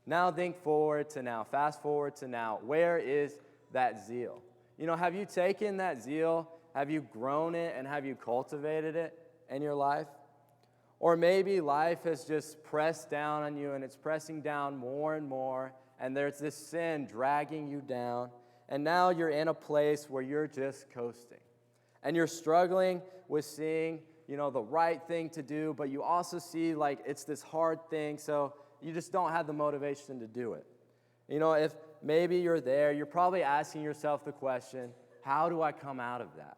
Now think forward to now. Fast forward to now. Where is that zeal? Have you taken that zeal? Have you grown it and have you cultivated it in your life? Or maybe life has just pressed down on you and it's pressing down more and more, and there's this sin dragging you down, and now you're in a place where you're just coasting. And you're struggling with seeing, the right thing to do, but you also see like it's this hard thing, so you just don't have the motivation to do it. If maybe you're there, you're probably asking yourself the question, how do I come out of that?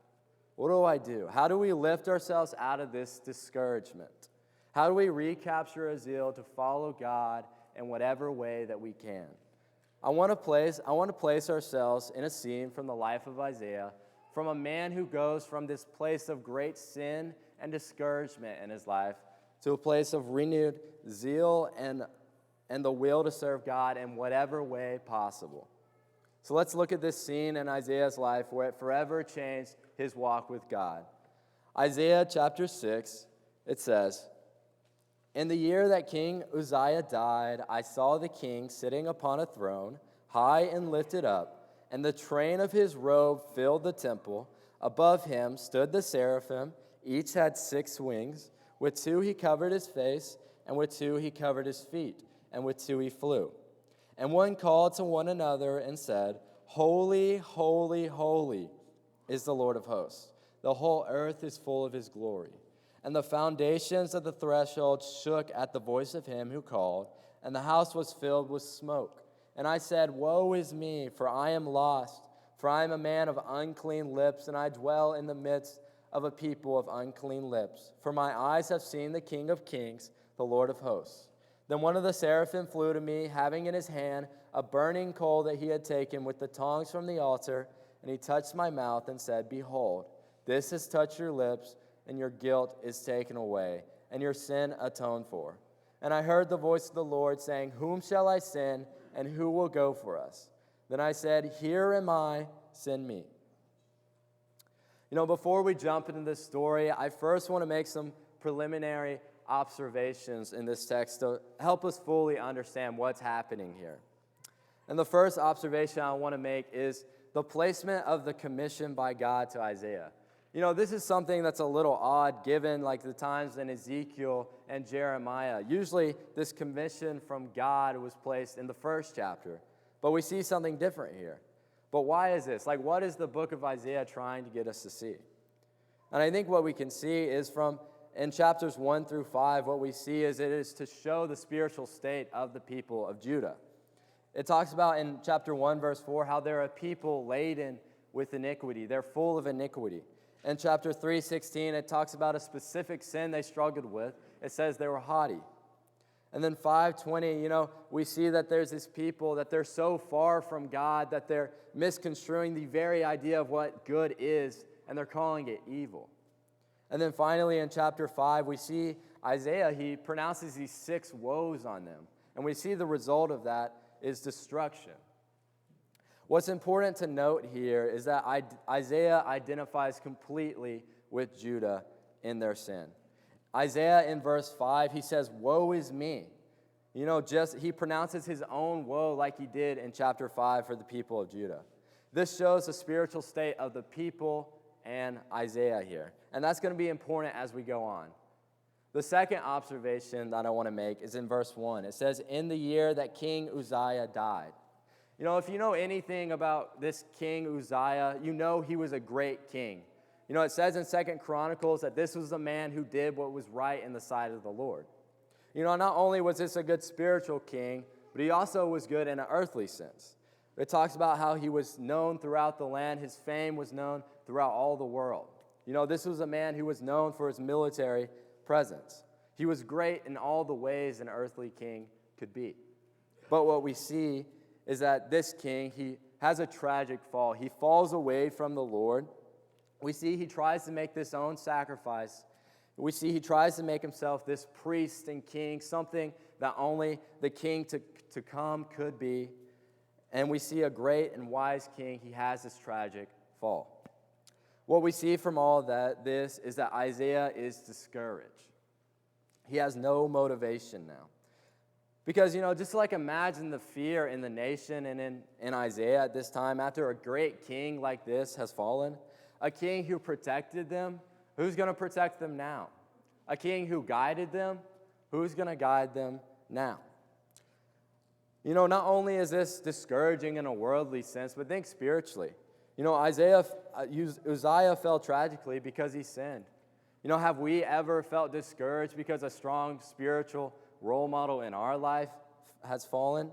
What do I do? How do we lift ourselves out of this discouragement? How do we recapture a zeal to follow God in whatever way that we can? I want to place ourselves in a scene from the life of Isaiah, from a man who goes from this place of great sin and discouragement in his life to a place of renewed zeal and the will to serve God in whatever way possible. So let's look at this scene in Isaiah's life where it forever changed his walk with God. Isaiah chapter 6, it says, "In the year that King Uzziah died, I saw the king sitting upon a throne, high and lifted up, and the train of his robe filled the temple. Above him stood the seraphim. Each had 6 wings. With 2 he covered his face, and with 2 he covered his feet, and with 2 he flew. And one called to one another and said, 'Holy, holy, holy is the Lord of hosts. The whole earth is full of his glory.' And the foundations of the threshold shook at the voice of him who called, and the house was filled with smoke. And I said, 'Woe is me, for I am lost, for I am a man of unclean lips, and I dwell in the midst of a people of unclean lips. For my eyes have seen the King of kings, the Lord of hosts.' Then one of the seraphim flew to me, having in his hand a burning coal that he had taken with the tongs from the altar, and he touched my mouth and said, 'Behold, this has touched your lips, and your guilt is taken away, and your sin atoned for.' And I heard the voice of the Lord saying, 'Whom shall I send, and who will go for us?' Then I said, 'Here am I, send me.'" Before we jump into this story, I first want to make some preliminary observations in this text to help us fully understand what's happening here. And the first observation I want to make is the placement of the commission by God to Isaiah. This is something that's a little odd given like the times in Ezekiel and Jeremiah. Usually this commission from God was placed in the first chapter, but we see something different here. But why is this? What is the book of Isaiah trying to get us to see? And I think what we can see is in chapters 1 through 5, what we see is it is to show the spiritual state of the people of Judah. It talks about in chapter 1, verse 4, how they're a people laden with iniquity. They're full of iniquity. In chapter 3:16, it talks about a specific sin they struggled with. It says they were haughty. And then 5:20, we see that there's this people that they're so far from God that they're misconstruing the very idea of what good is, and they're calling it evil. And then finally in chapter 5, we see Isaiah, he pronounces these 6 woes on them. And we see the result of that is destruction. What's important to note here is that Isaiah identifies completely with Judah in their sin. Isaiah in verse 5, he says, "Woe is me." He pronounces his own woe like he did in chapter 5 for the people of Judah. This shows the spiritual state of the people and Isaiah here. And that's going to be important as we go on. The second observation that I want to make is in verse 1. It says, "In the year that King Uzziah died." If you know anything about this King Uzziah, you know he was a great king. It says in 2 Chronicles that this was a man who did what was right in the sight of the Lord. Not only was this a good spiritual king, but he also was good in an earthly sense. It talks about how he was known throughout the land. His fame was known throughout all the world. This was a man who was known for his military presence. He was great in all the ways an earthly king could be. But what we see is that this king, he has a tragic fall. He falls away from the Lord. We see he tries to make this own sacrifice. We see he tries to make himself this priest and king, something that only the king to come could be. And we see a great and wise king, he has this tragic fall. What we see from all this is that Isaiah is discouraged. He has no motivation now. Because, just like imagine the fear in the nation and in Isaiah at this time, after a great king like this has fallen, a king who protected them, who's going to protect them now? A king who guided them, who's going to guide them now? Not only is this discouraging in a worldly sense, but think spiritually. Uzziah fell tragically because he sinned. Have we ever felt discouraged because a strong spiritual role model in our life has fallen?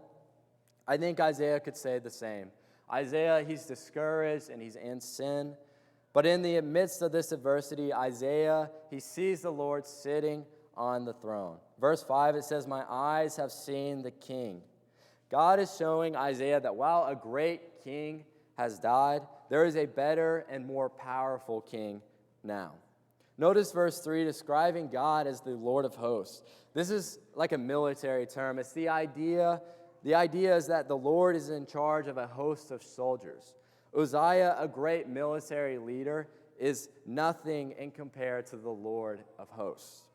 I think Isaiah could say the same. Isaiah, he's discouraged and he's in sin. But in the midst of this adversity, Isaiah, he sees the Lord sitting on the throne. Verse 5, it says, "My eyes have seen the King." God is showing Isaiah that while a great king has died, there is a better and more powerful king now. Notice verse 3, describing God as the Lord of hosts. This is like a military term. It's the idea is that the Lord is in charge of a host of soldiers. Uzziah, a great military leader, is nothing in compared to the Lord of hosts.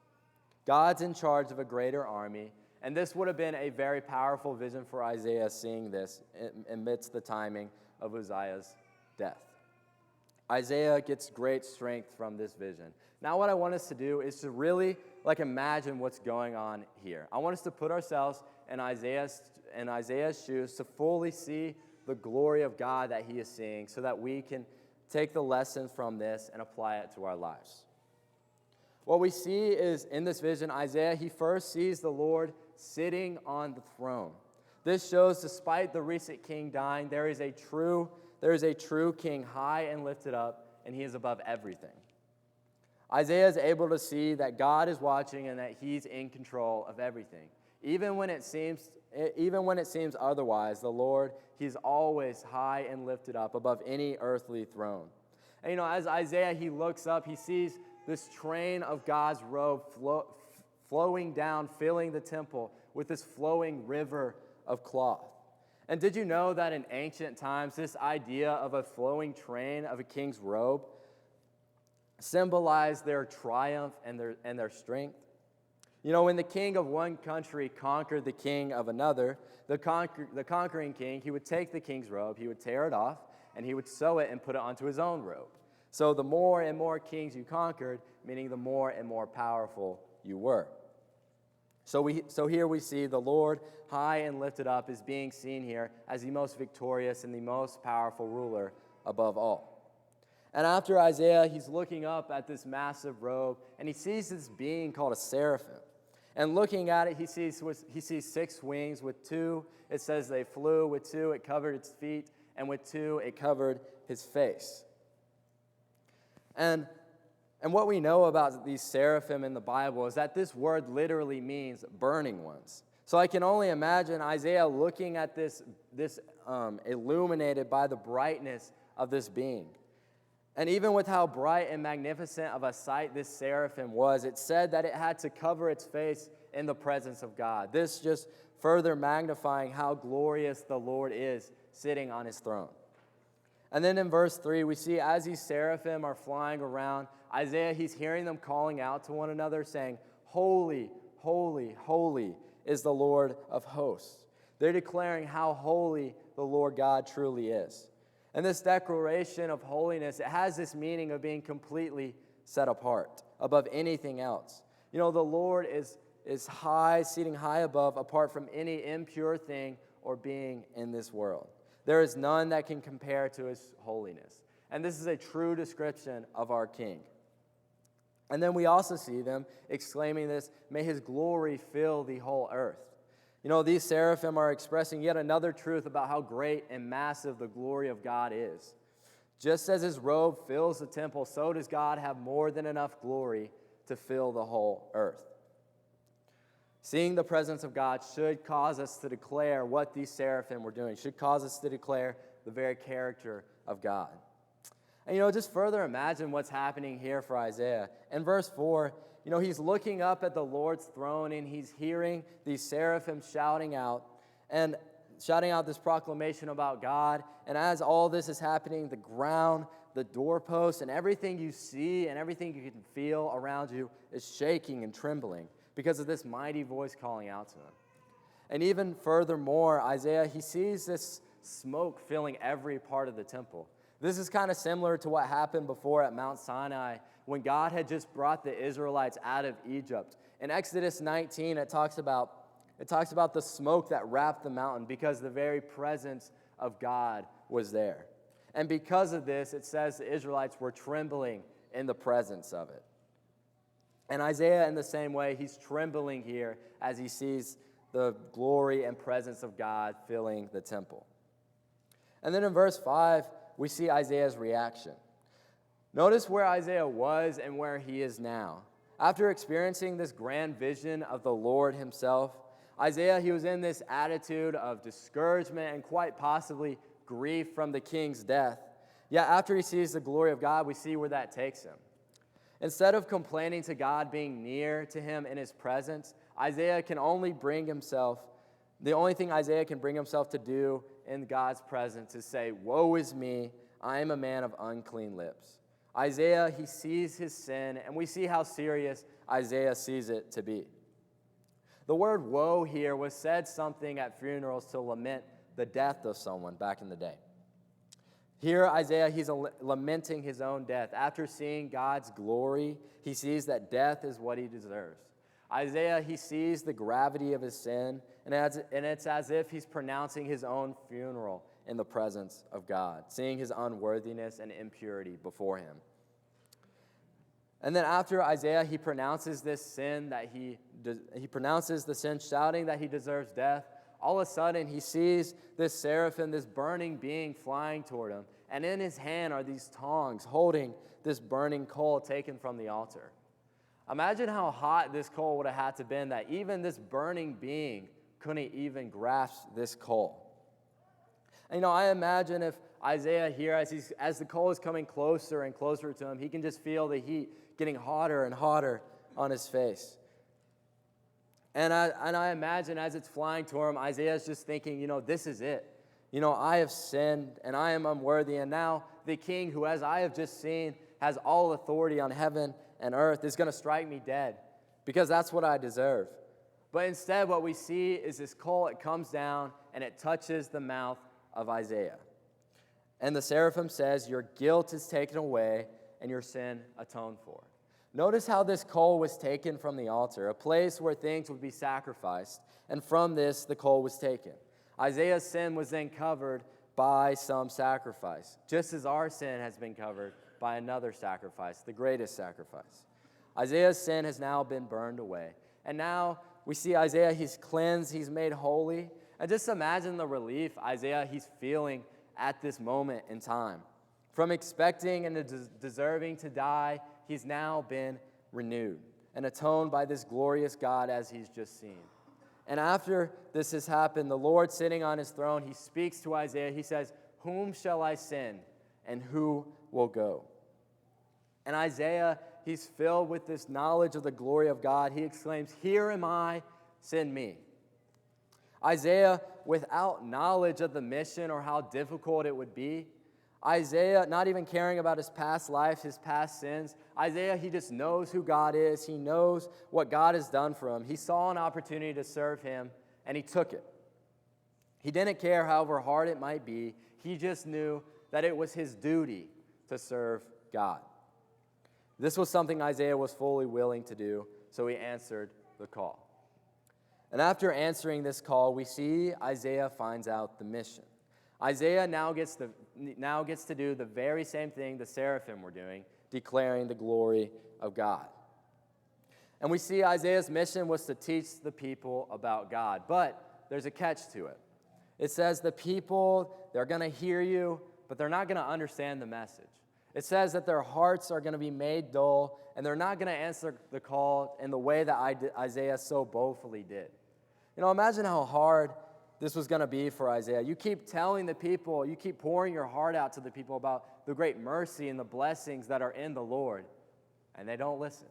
God's in charge of a greater army, and this would have been a very powerful vision for Isaiah seeing this amidst the timing of Uzziah's death. Isaiah gets great strength from this vision. Now what I want us to do is to really imagine what's going on here. I want us to put ourselves in Isaiah's shoes to fully see the glory of God that he is seeing so that we can take the lesson from this and apply it to our lives. What we see is in this vision, Isaiah, he first sees the Lord sitting on the throne. This shows despite the recent king dying, there is a true king high and lifted up, and he is above everything. Isaiah is able to see that God is watching and that he's in control of everything. Even when it seems otherwise, the Lord, he's always high and lifted up above any earthly throne. And as Isaiah, he looks up, he sees this train of God's robe flowing down, filling the temple with this flowing river of cloth. And did you know that in ancient times, this idea of a flowing train of a king's robe symbolized their triumph and their strength? When the king of one country conquered the king of another, the conquering king, he would take the king's robe, he would tear it off, and he would sew it and put it onto his own robe. So the more and more kings you conquered, meaning the more and more powerful you were. So here we see the Lord high and lifted up is being seen here as the most victorious and the most powerful ruler above all. And after Isaiah, he's looking up at this massive robe, and he sees this being called a seraphim. And looking at it, he sees 6 wings. With 2, it says they flew. With 2, it covered its feet. And with 2, it covered his face. And what we know about these seraphim in the Bible is that this word literally means burning ones. So I can only imagine Isaiah looking at this illuminated by the brightness of this being. And even with how bright and magnificent of a sight this seraphim was, it said that it had to cover its face in the presence of God. This just further magnifying how glorious the Lord is sitting on his throne. And then in verse 3, we see as these seraphim are flying around, Isaiah, he's hearing them calling out to one another, saying, "Holy, holy, holy is the Lord of hosts." They're declaring how holy the Lord God truly is. And this declaration of holiness, it has this meaning of being completely set apart above anything else. The Lord is high, seating high above, apart from any impure thing or being in this world. There is none that can compare to his holiness. And this is a true description of our King. And then we also see them exclaiming this, "May his glory fill the whole earth." These seraphim are expressing yet another truth about how great and massive the glory of God is. Just as his robe fills the temple, so does God have more than enough glory to fill the whole earth. Seeing the presence of God should cause us to declare what these seraphim were doing, should cause us to declare the very character of God. And just further imagine what's happening here for Isaiah. In verse 4, he's looking up at the Lord's throne and he's hearing these seraphim shouting out this proclamation about God. And as all this is happening, the ground, the doorposts, and everything you see and everything you can feel around you is shaking and trembling because of this mighty voice calling out to him. And even furthermore, Isaiah, he sees this smoke filling every part of the temple. This is kind of similar to what happened before at Mount Sinai when God had just brought the Israelites out of Egypt. In Exodus 19, it talks about the smoke that wrapped the mountain because the very presence of God was there. And because of this, it says the Israelites were trembling in the presence of it. And Isaiah, in the same way, he's trembling here as he sees the glory and presence of God filling the temple. And then in verse 5, we see Isaiah's reaction. Notice where Isaiah was and where he is now. After experiencing this grand vision of the Lord himself, Isaiah, he was in this attitude of discouragement and quite possibly grief from the king's death. Yet after he sees the glory of God, we see where that takes him. Instead of complaining to God being near to him in his presence, the only thing Isaiah can bring himself to do in God's presence is say, "Woe is me, I am a man of unclean lips." Isaiah, he sees his sin, and we see how serious Isaiah sees it to be. The word woe here was said something at funerals to lament the death of someone back in the day. Here, Isaiah, he's lamenting his own death. After seeing God's glory, he sees that death is what he deserves. Isaiah, he sees the gravity of his sin, and it's as if he's pronouncing his own funeral in the presence of God, seeing his unworthiness and impurity before him. And then after Isaiah, he pronounces this sin he pronounces the sin, shouting that he deserves death. All of a sudden, he sees this seraphim, this burning being flying toward him. And in his hand are these tongs holding this burning coal taken from the altar. Imagine how hot this coal would have had to been that even this burning being couldn't even grasp this coal. And, I imagine if Isaiah here, as the coal is coming closer and closer to him, he can just feel the heat getting hotter and hotter on his face. And I imagine as it's flying toward him, Isaiah's just thinking, this is it. I have sinned and I am unworthy. And now the king, who, as I have just seen, has all authority on heaven and earth, is going to strike me dead because that's what I deserve. But instead, what we see is this coal, it comes down and it touches the mouth of Isaiah. And the seraphim says, "Your guilt is taken away and your sin atoned for." Notice how this coal was taken from the altar, a place where things would be sacrificed, and from this the coal was taken. Isaiah's sin was then covered by some sacrifice, just as our sin has been covered by another sacrifice, the greatest sacrifice. Isaiah's sin has now been burned away. And now we see Isaiah, he's cleansed, he's made holy. And just imagine the relief Isaiah, he's feeling at this moment in time. From expecting and deserving to die, he's now been renewed and atoned by this glorious God as he's just seen. And after this has happened, the Lord sitting on his throne, he speaks to Isaiah. He says, "Whom shall I send and who will go?" And Isaiah, he's filled with this knowledge of the glory of God. He exclaims, "Here am I, send me." Isaiah, without knowledge of the mission or how difficult it would be, Isaiah, not even caring about his past life, his past sins, Isaiah, he just knows who God is. He knows what God has done for him. He saw an opportunity to serve him, and he took it. He didn't care however hard it might be. He just knew that it was his duty to serve God. This was something Isaiah was fully willing to do, so he answered the call. And after answering this call, we see Isaiah finds out the mission. Isaiah now gets to do the very same thing the seraphim were doing, declaring the glory of God. And we see Isaiah's mission was to teach the people about God, but there's a catch to it. It says the people, they're going to hear you, but they're not going to understand the message. It says that their hearts are going to be made dull, and they're not going to answer the call in the way that Isaiah so boldly did. Imagine how hard this was going to be for Isaiah. You keep telling the people, you keep pouring your heart out to the people about the great mercy and the blessings that are in the Lord, and they don't listen.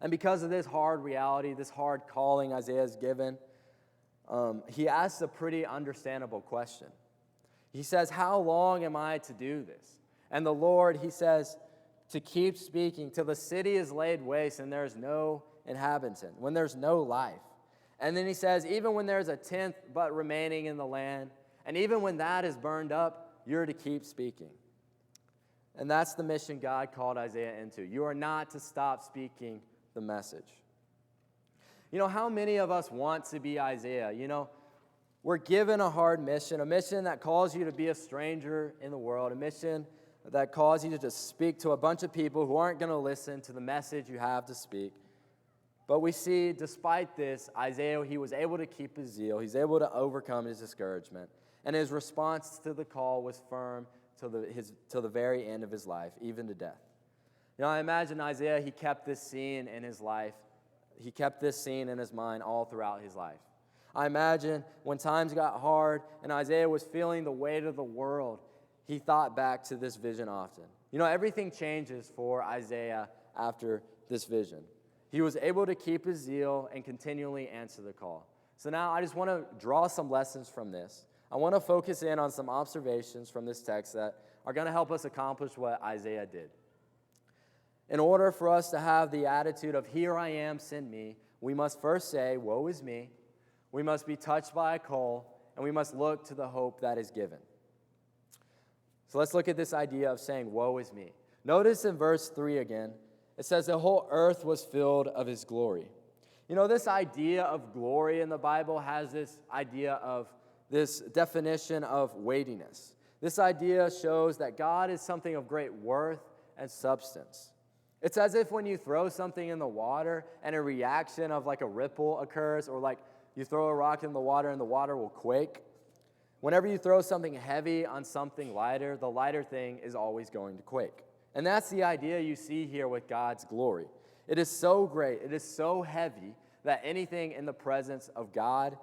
And because of this hard reality, this hard calling Isaiah is given, he asks a pretty understandable question. He says, "How long am I to do this?" And the Lord, he says, to keep speaking till the city is laid waste and there is no inhabitant, when there's no life. And then he says, even when there's a tenth but remaining in the land, and even when that is burned up, you're to keep speaking. And that's the mission God called Isaiah into. You are not to stop speaking the message. You know, how many of us want to be Isaiah? You know, we're given a hard mission, a mission that calls you to be a stranger in the world, a mission that calls you to just speak to a bunch of people who aren't going to listen to the message you have to speak. But we see, despite this, Isaiah, he was able to keep his zeal. He's able to overcome his discouragement. And his response to the call was firm till the very end of his life, even to death. You know, I imagine Isaiah, he kept this scene in his life. He kept this scene in his mind all throughout his life. I imagine when times got hard and Isaiah was feeling the weight of the world, he thought back to this vision often. You know, everything changes for Isaiah after this vision. He was able to keep his zeal and continually answer the call. So now I just want to draw some lessons from this. I want to focus in on some observations from this text that are going to help us accomplish what Isaiah did. In order for us to have the attitude of, here I am, send me, we must first say, woe is me. We must be touched by a call, and we must look to the hope that is given. So let's look at this idea of saying, woe is me. Notice in verse 3 again, it says the whole earth was filled of his glory. You know, this idea of glory in the Bible has this idea of this definition of weightiness. This idea shows that God is something of great worth and substance. It's as if when you throw something in the water and a reaction of like a ripple occurs, or like you throw a rock in the water and the water will quake. Whenever you throw something heavy on something lighter, the lighter thing is always going to quake. And that's the idea you see here with God's glory. It is so great, it is so heavy that anything in the presence of God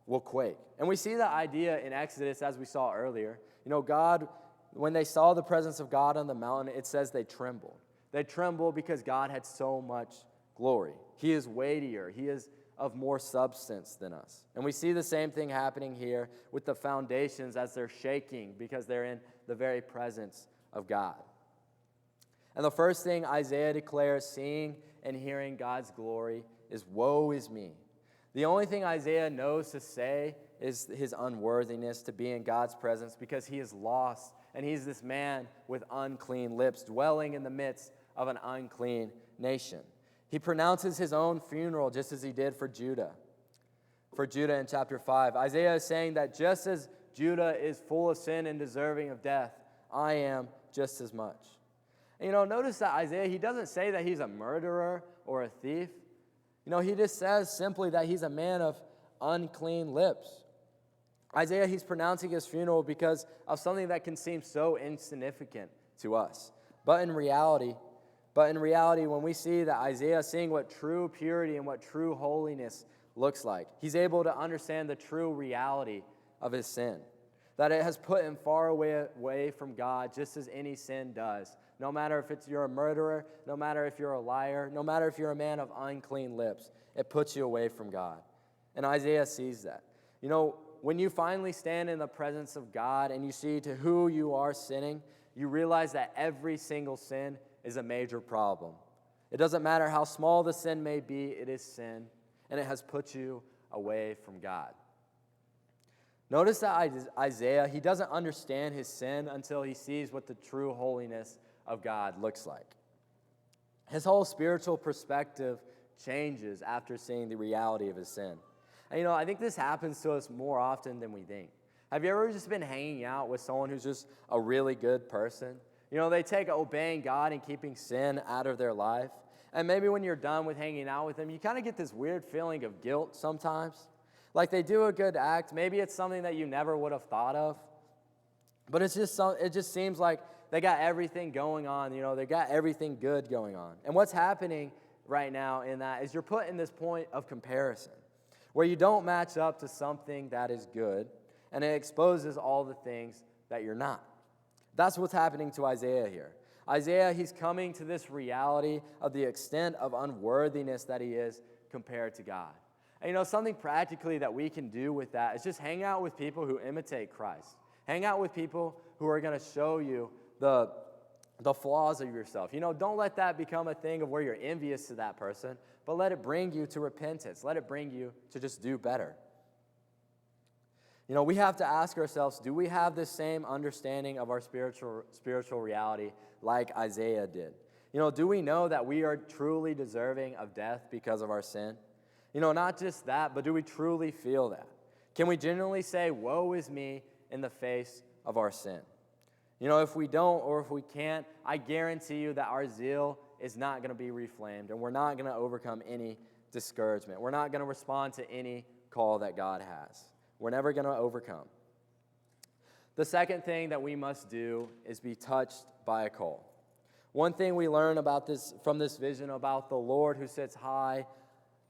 will quake. And we see the idea in Exodus, as we saw earlier. You know, God, when they saw the presence of God on the mountain, it says they trembled. They trembled because God had so much glory. He is weightier. He is of more substance than us. And we see the same thing happening here with the foundations as they're shaking because they're in the very presence of God. And the first thing Isaiah declares, seeing and hearing God's glory, is woe is me. The only thing Isaiah knows to say is his unworthiness to be in God's presence because he is lost, and he's this man with unclean lips dwelling in the midst of an unclean nation. He pronounces his own funeral just as he did for Judah. For Judah in chapter 5, Isaiah is saying that just as Judah is full of sin and deserving of death, I am just as much. And, you know, notice that Isaiah, he doesn't say that he's a murderer or a thief. You know, he just says simply that he's a man of unclean lips. Isaiah, he's pronouncing his funeral because of something that can seem so insignificant to us. But in reality, when we see that Isaiah seeing what true purity and what true holiness looks like, he's able to understand the true reality of his sin, that it has put him far away from God, just as any sin does. No matter if you're a murderer, no matter if you're a liar, no matter if you're a man of unclean lips, it puts you away from God. And Isaiah sees that. You know, when you finally stand in the presence of God and you see to who you are sinning, you realize that every single sin is a major problem. It doesn't matter how small the sin may be, it is sin, and it has put you away from God. Notice that Isaiah, he doesn't understand his sin until he sees what the true holiness of God looks like. His whole spiritual perspective changes after seeing the reality of his sin. And you know, I think this happens to us more often than we think. Have you ever just been hanging out with someone who's just a really good person? You know, they take obeying God and keeping sin out of their life. And maybe when you're done with hanging out with them, you kind of get this weird feeling of guilt sometimes. Like they do a good act. Maybe it's something that you never would have thought of. But it just seems like they got everything going on. You know, they got everything good going on. And what's happening right now in that is you're put in this point of comparison where you don't match up to something that is good, and it exposes all the things that you're not. That's what's happening to Isaiah here. Isaiah, he's coming to this reality of the extent of unworthiness that he is compared to God. And you know, something practically that we can do with that is just hang out with people who imitate Christ. Hang out with people who are going to show you the the flaws of yourself. Don't let that become a thing of where you're envious to that person, but let it bring you to repentance. Let it bring you to just do better. We have to ask ourselves, do we have this same understanding of our spiritual reality like Isaiah did? Do we know that we are truly deserving of death because of our sin? Not just that, but do we truly feel that? Can we genuinely say, woe is me, in the face of our sin? If we don't or if we can't, I guarantee you that our zeal is not going to be reflamed, and we're not going to overcome any discouragement. We're not going to respond to any call that God has. We're never going to overcome. The second thing that we must do is be touched by a call. One thing we learn about this from this vision about the Lord who sits high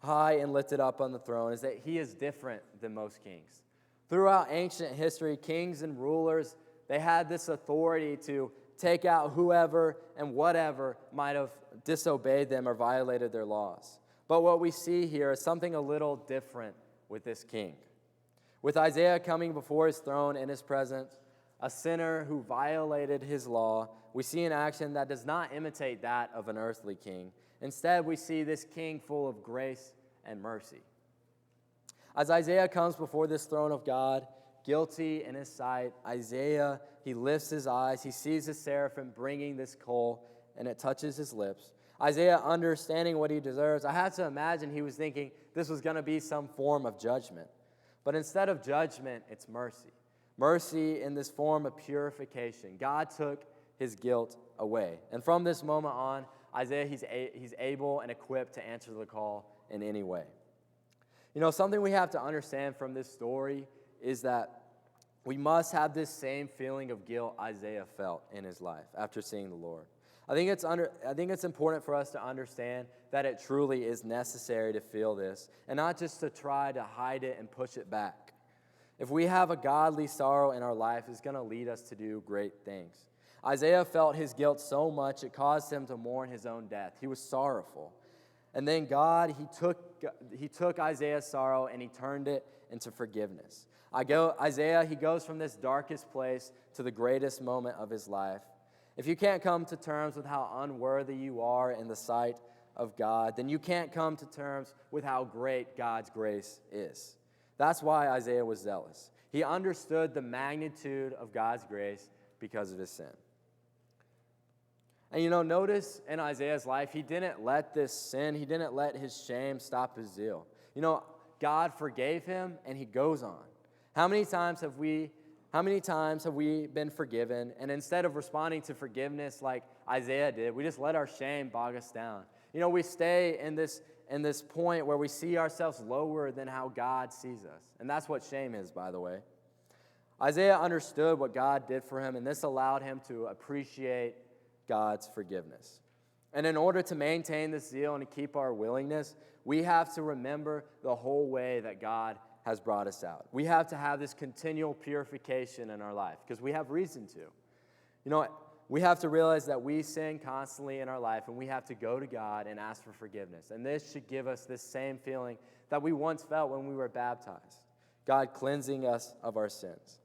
and lifted up on the throne is that he is different than most kings. Throughout ancient history, kings and rulers, they had this authority to take out whoever and whatever might have disobeyed them or violated their laws. But what we see here is something a little different with this king. With Isaiah coming before his throne in his presence, a sinner who violated his law, we see an action that does not imitate that of an earthly king. Instead, we see this king full of grace and mercy. As Isaiah comes before this throne of God, guilty in his sight, Isaiah, he lifts his eyes. He sees the seraphim bringing this coal, and it touches his lips. Isaiah, understanding what he deserves, I have to imagine he was thinking this was going to be some form of judgment. But instead of judgment, it's mercy. Mercy in this form of purification. God took his guilt away. And from this moment on, Isaiah, he's able and equipped to answer the call in any way. Something we have to understand from this story is that we must have this same feeling of guilt Isaiah felt in his life after seeing the Lord. I think it's important for us to understand that it truly is necessary to feel this and not just to try to hide it and push it back. If we have a godly sorrow in our life, it's going to lead us to do great things. Isaiah felt his guilt so much it caused him to mourn his own death. He was sorrowful. And then God, he took Isaiah's sorrow and he turned it into forgiveness. Isaiah, he goes from this darkest place to the greatest moment of his life. If you can't come to terms with how unworthy you are in the sight of God, then you can't come to terms with how great God's grace is. That's why Isaiah was zealous. He understood the magnitude of God's grace because of his sin. And notice in Isaiah's life, he didn't let this sin, he didn't let his shame stop his zeal. God forgave him and he goes on. How many times have we been forgiven, and instead of responding to forgiveness like Isaiah did, we just let our shame bog us down? We stay in this point where we see ourselves lower than how God sees us. And that's what shame is, by the way. Isaiah understood what God did for him, and this allowed him to appreciate God's forgiveness. And in order to maintain this zeal and to keep our willingness, we have to remember the whole way that God has brought us out. We have to have this continual purification in our life because we have reason to. We have to realize that we sin constantly in our life, and we have to go to God and ask for forgiveness. And this should give us this same feeling that we once felt when we were baptized, God cleansing us of our sins.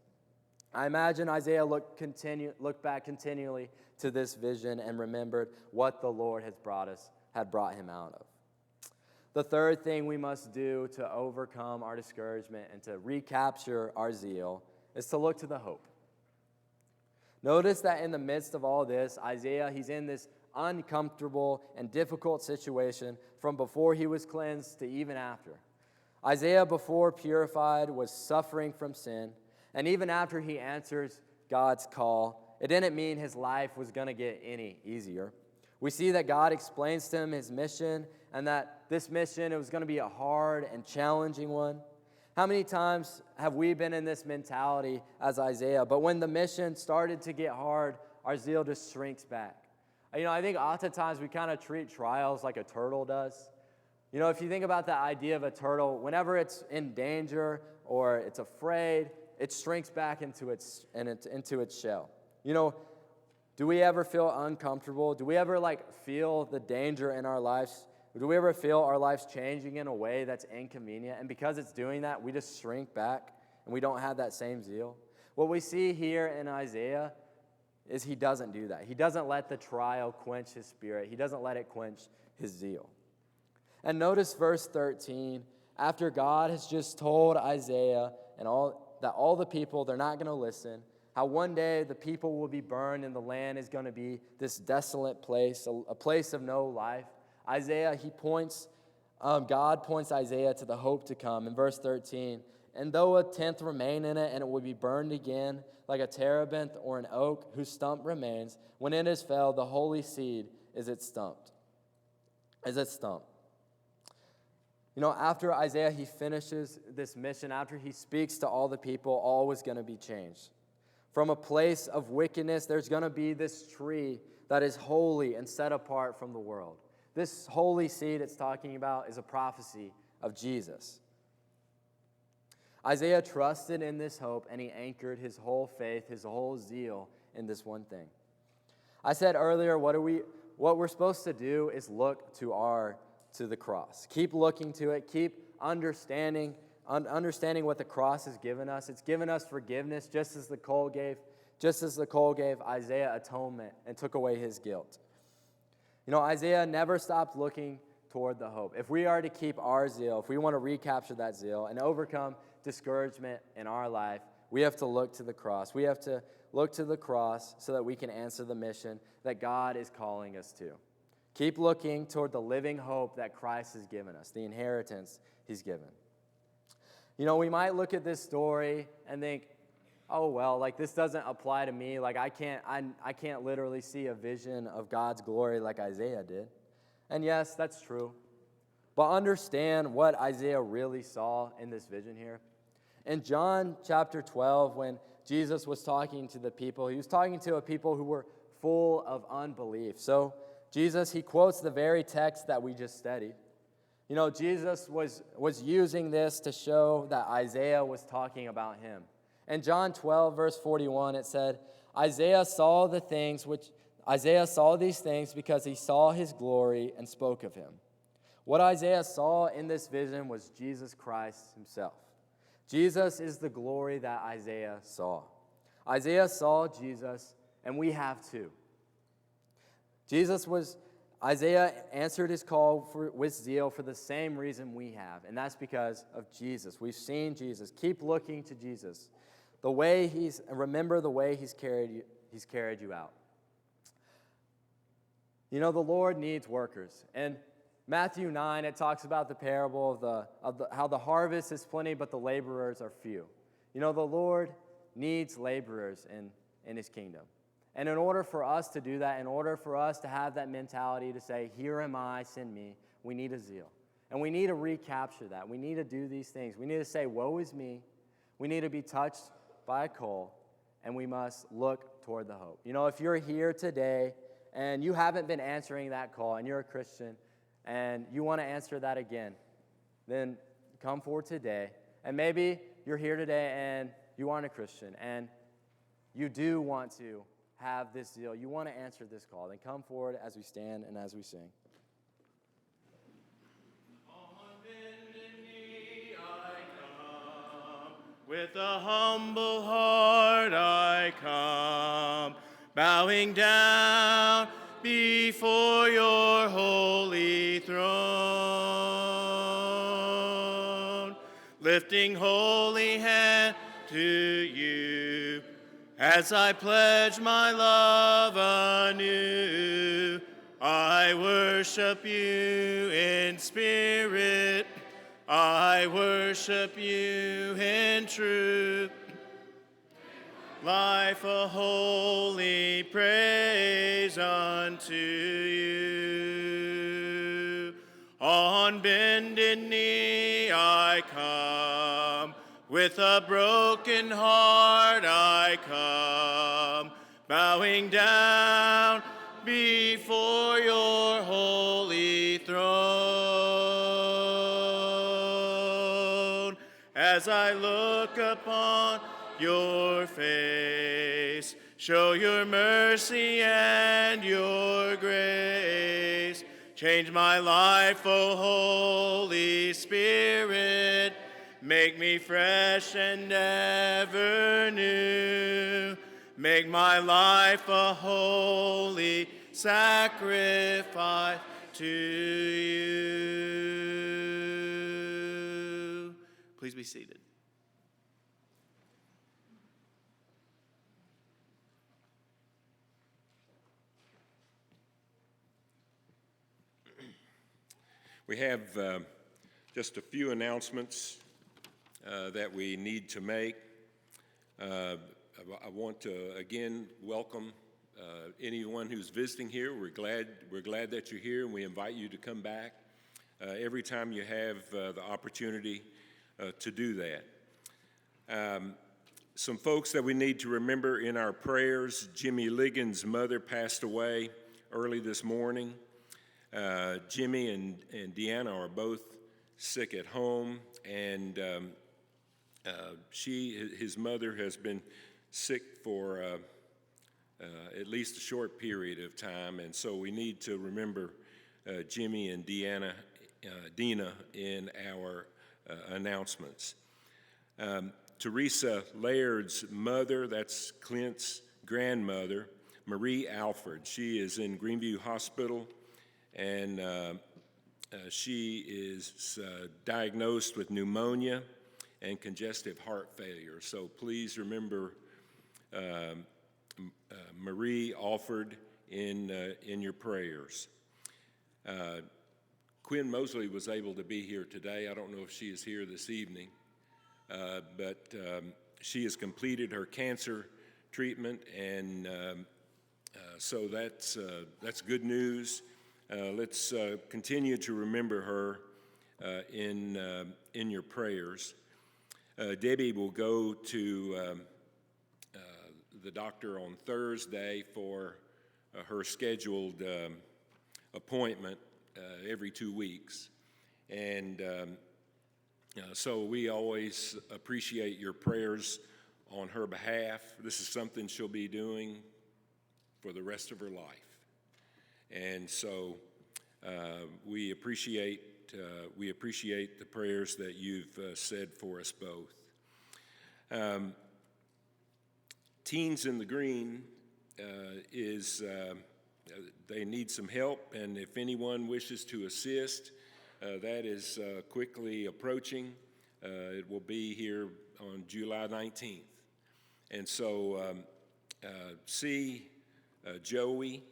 I imagine Isaiah looked back continually to this vision and remembered what the Lord had brought him out of. The third thing we must do to overcome our discouragement and to recapture our zeal is to look to the hope. Notice that in the midst of all this, Isaiah, he's in this uncomfortable and difficult situation from before he was cleansed to even after. Isaiah, before purified, was suffering from sin, and even after he answers God's call, it didn't mean his life was going to get any easier. We see that God explains to him his mission, and that this mission, it was going to be a hard and challenging one. How many times have we been in this mentality as Isaiah? But when the mission started to get hard, our zeal just shrinks back. I think oftentimes we kind of treat trials like a turtle does. If you think about the idea of a turtle, whenever it's in danger or it's afraid, it shrinks back into its shell. Do we ever feel uncomfortable? Do we ever feel the danger in our lives? Do we ever feel our lives changing in a way that's inconvenient? And because it's doing that, we just shrink back and we don't have that same zeal. What we see here in Isaiah is he doesn't do that. He doesn't let the trial quench his spirit. He doesn't let it quench his zeal. And notice verse 13, after God has just told Isaiah and all the people, they're not going to listen, how one day the people will be burned and the land is going to be this desolate place, a place of no life. God points Isaiah to the hope to come. In verse 13, and though a tenth remain in it, and it will be burned again, like a terebinth or an oak whose stump remains, when it is felled, the holy seed is its stump. After Isaiah, he finishes this mission, after he speaks to all the people, all was going to be changed. From a place of wickedness, there's going to be this tree that is holy and set apart from the world. This holy seed it's talking about is a prophecy of Jesus. Isaiah trusted in this hope, and he anchored his whole faith, his whole zeal in this one thing. I said earlier, what we're supposed to do is look to the cross. Keep looking to it. Keep understanding what the cross has given us. It's given us forgiveness, just as the coal gave Isaiah atonement and took away his guilt. Isaiah never stopped looking toward the hope. If we are to keep our zeal, if we want to recapture that zeal and overcome discouragement in our life, we have to look to the cross. We have to look to the cross so that we can answer the mission that God is calling us to. Keep looking toward the living hope that Christ has given us, the inheritance he's given. We might look at this story and think, oh, well, this doesn't apply to me. I can't literally see a vision of God's glory like Isaiah did. And yes, that's true. But understand what Isaiah really saw in this vision here. In John chapter 12, when Jesus was talking to the people, he was talking to a people who were full of unbelief. So Jesus, he quotes the very text that we just studied. Jesus was using this to show that Isaiah was talking about him. In John 12, verse 41, it said, Isaiah saw these things because he saw his glory and spoke of him. What Isaiah saw in this vision was Jesus Christ himself. Jesus is the glory that Isaiah saw. Isaiah saw Jesus, and we have too. Isaiah answered his call with zeal for the same reason we have, and that's because of Jesus. We've seen Jesus. Keep looking to Jesus. Remember the way he's carried you out. The Lord needs workers. In Matthew 9, it talks about the parable of how the harvest is plenty, but the laborers are few. The Lord needs laborers in his kingdom. And in order for us to do that, in order for us to have that mentality to say, here am I, send me, we need a zeal. And we need to recapture that. We need to do these things. We need to say, woe is me. We need to be touched by a coal, and we must look toward the hope. If you're here today and you haven't been answering that call and you're a Christian and you want to answer that again, then come forward today. And maybe you're here today and you aren't a Christian and you do want to have this zeal, you want to answer this call, then come forward as we stand and as we sing. On bended knee I come, with a humble heart I come, bowing down before your holy throne, lifting holy hand to you, as I pledge my love anew. I worship you in spirit, I worship you in truth. Life a holy praise unto you. On bended knee I come, with a broken heart I come, bowing down before your holy throne. As I look upon your face, show your mercy and your grace. Change my life, O Holy Spirit. Make me fresh and ever new. Make my life a holy sacrifice to you. Please be seated. We have just a few announcements that we need to make. I want to again welcome anyone who's visiting here. We're glad that you're here, and we invite you to come back every time you have the opportunity to do that. Some folks that we need to remember in our prayers: Jimmy Ligon's mother passed away early this morning. Jimmy and Deanna are both sick at home, and his mother has been sick for at least a short period of time, and so we need to remember Jimmy and Dina in our announcements. Teresa Laird's mother, that's Clint's grandmother, Marie Alford. She is in Greenview Hospital, and she is diagnosed with pneumonia and congestive heart failure. So please remember Marie Alford in your prayers. Quinn Mosley was able to be here today. I don't know if she is here this evening, but she has completed her cancer treatment, and so that's good news. Let's continue to remember her in your prayers. Debbie will go to the doctor on Thursday for her scheduled appointment every 2 weeks. And so we always appreciate your prayers on her behalf. This is something she'll be doing for the rest of her life. And so we appreciate the prayers that you've said for us both. Teens in the Green they need some help, and if anyone wishes to assist, that is quickly approaching. It will be here on July 19th. And so see Joey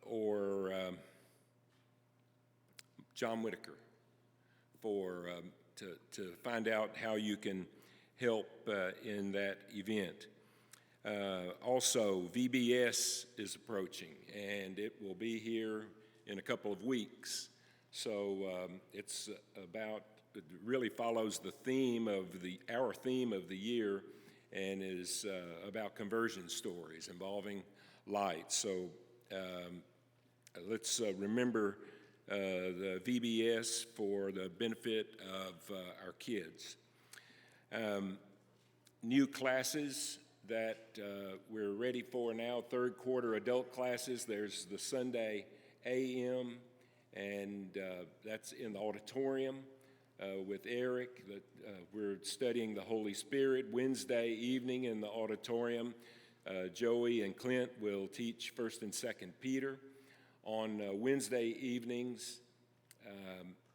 or John Whitaker to find out how you can help in that event. Also, VBS is approaching, and it will be here in a couple of weeks. So it really follows the theme of our theme of the year, and is about conversion stories involving light. So let's remember the VBS for the benefit of our kids. New classes that we're ready for now, third quarter adult classes. There's the Sunday AM, and that's in the auditorium with Eric. We're studying the Holy Spirit. Wednesday evening in the auditorium, Joey and Clint will teach 1st and 2nd Peter. On Wednesday evenings,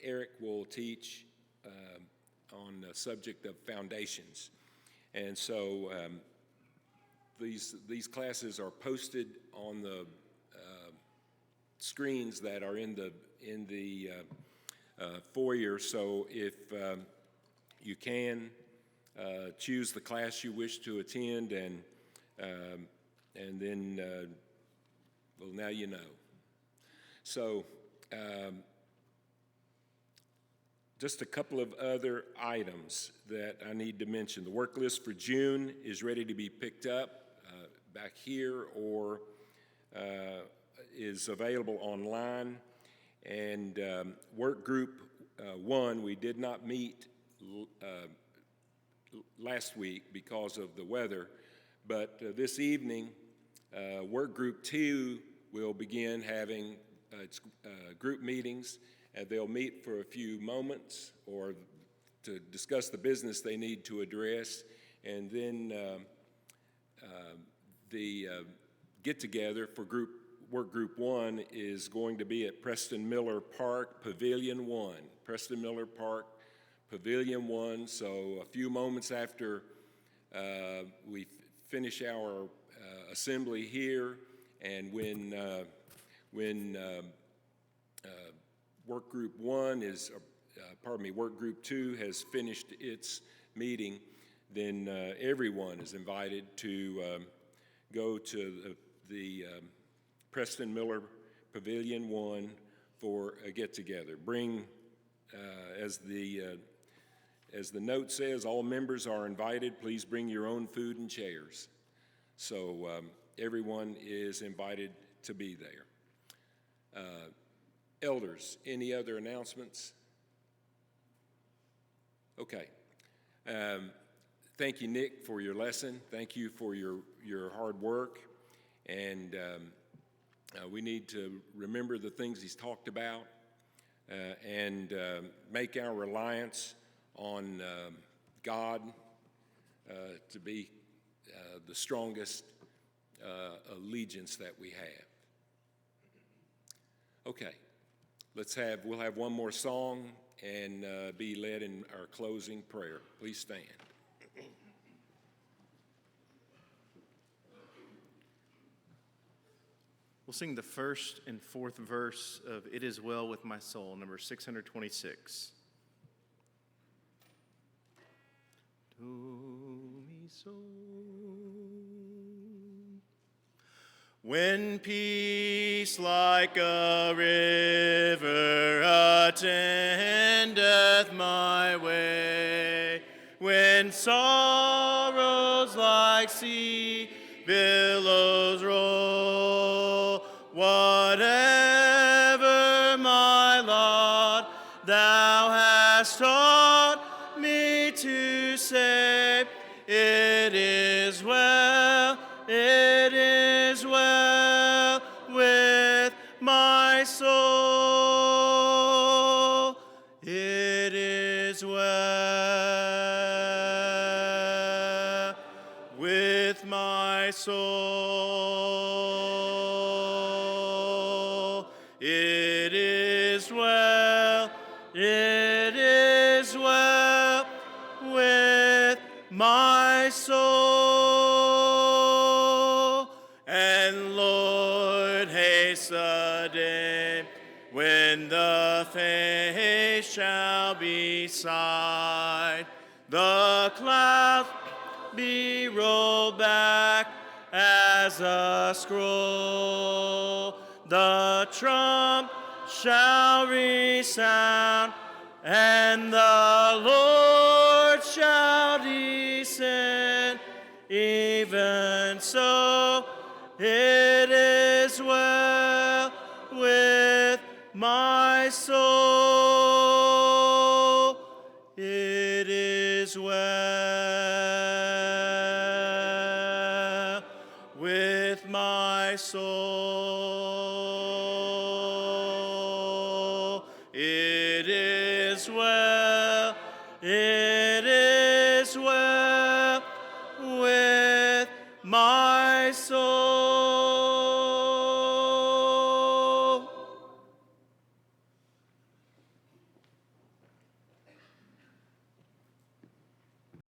Eric will teach on the subject of foundations. And so these classes are posted on the screens that are in the foyer. So if you can choose the class you wish to attend, and then well, now you know. So just a couple of other items that I need to mention. The work list for June is ready to be picked up back here, or is available online. And work group 1, we did not meet last week because of the weather, but this evening work group 2 will begin having group meetings, and they'll meet for a few moments or to discuss the business they need to address, and then the get-together for work group 1 is going to be at Preston Miller Park, Pavilion 1. Preston Miller Park, Pavilion 1. So a few moments after we finish our assembly here, and when work group 1 is, work group 2 has finished its meeting, then everyone is invited to go to the Preston Miller Pavilion 1 for a get-together. Bring, as the note says, all members are invited. Please bring your own food and chairs. So everyone is invited to be there. Elders, any other announcements? Okay. Thank you, Nick, for your lesson. Thank you for your hard work. And we need to remember the things he's talked about and make our reliance on God to be the strongest allegiance that we have. Okay, we'll have one more song and be led in our closing prayer. Please stand. We'll sing the first and fourth verse of It Is Well With My Soul, number 626. Do me so. When peace like a river attendeth my way, when sorrows like sea billows roll, whatever my lot, thou hast taught me to say, it is well, it is well with my soul, it is well with my soul, it is well, it is well with my soul. And Lord, haste the day when the face shall be sight, the clouds be rolled back as a scroll, the trump shall resound, and the Lord shall descend. Even so, it is well with my soul, it is well with my soul, it is well, it is well with my soul.